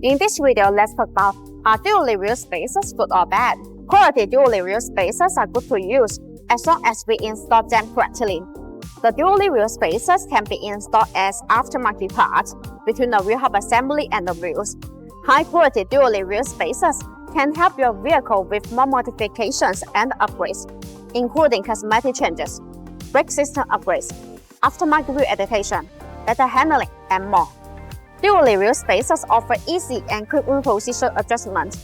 In this video, let's talk about are dually wheel spacers good or bad? Quality dually wheel spacers are good to use as long as we install them correctly. The dually wheel spacers can be installed as aftermarket parts between the wheel hub assembly and the wheels. High-quality dually wheel spacers can help your vehicle with more modifications and upgrades, including cosmetic changes, brake system upgrades, aftermarket wheel adaptation, better handling, and more. Dually wheel spacers offer easy and quick wheel position adjustment,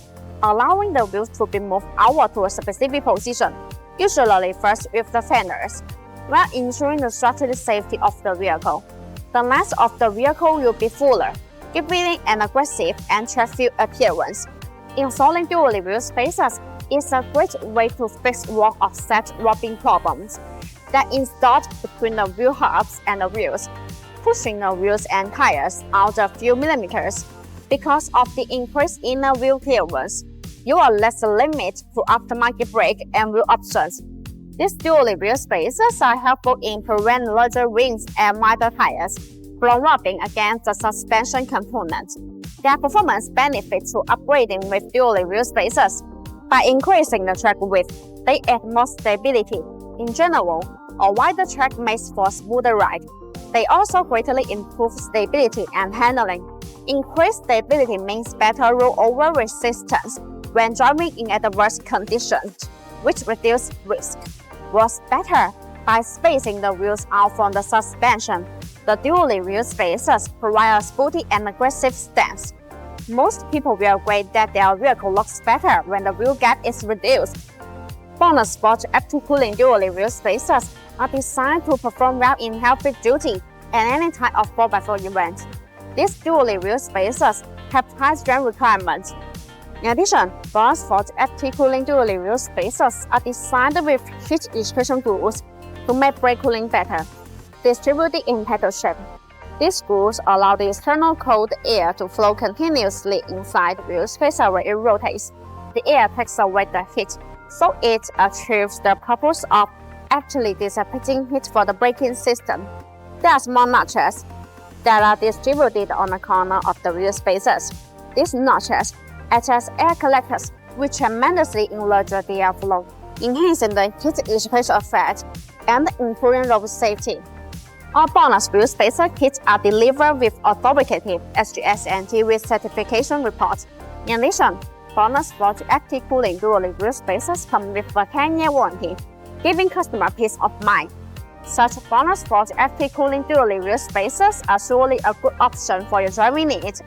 allowing the wheels to be moved outward to a specific position, usually first with the fenders, while ensuring the structural safety of the vehicle. The length of the vehicle will be fuller, giving an aggressive and track-filled appearance. Installing dually wheel spacers is a great way to fix wall offset rubbing problems that installed between the wheel hubs and the wheels, pushing the wheels and tires out a few millimeters. Because of the increased inner wheel clearance, you are less limited to aftermarket brake and wheel options. These dually wheel spacers are helpful in preventing larger rims and wider tires from rubbing against the suspension components. There are performance benefits to upgrading with dually wheel spacers. By increasing the track width, they add more stability. In general, a wider track makes for a smoother ride. They also greatly improve stability and handling. Increased stability means better rollover resistance when driving in adverse conditions, which reduces risk. Works better by spacing the wheels out from the suspension. The dually wheel spacers provide a sporty and aggressive stance. Most people will agree that their vehicle looks better when the wheel gap is reduced. BONOSS active cooling dually wheel spacers are designed to perform well in heavy duty and any type of 4x4 event. These dually wheel spacers have high strength requirements. In addition, BONOSS active cooling dually wheel spacers are designed with heat dissipation grooves to make brake cooling better, distributed in pedal shape. These grooves allow the external cold air to flow continuously inside the wheel spacer when it rotates. The air takes away the heat, so it achieves the purpose of actually dissipating heat for the braking system. There are small notches that are distributed on the corner of the wheel spacers. These notches act as air collectors, which tremendously enlarge the airflow, enhancing the heat dissipation effect and improving road safety. All BONOSS wheel spacer kits are delivered with authoritative SGS and TÜV certification reports. In addition, BONOSS active cooling dually wheel spacers come with a 10-year warranty, giving customer peace of mind. Such BONOSS active cooling dually wheel spacers are surely a good option for your driving needs.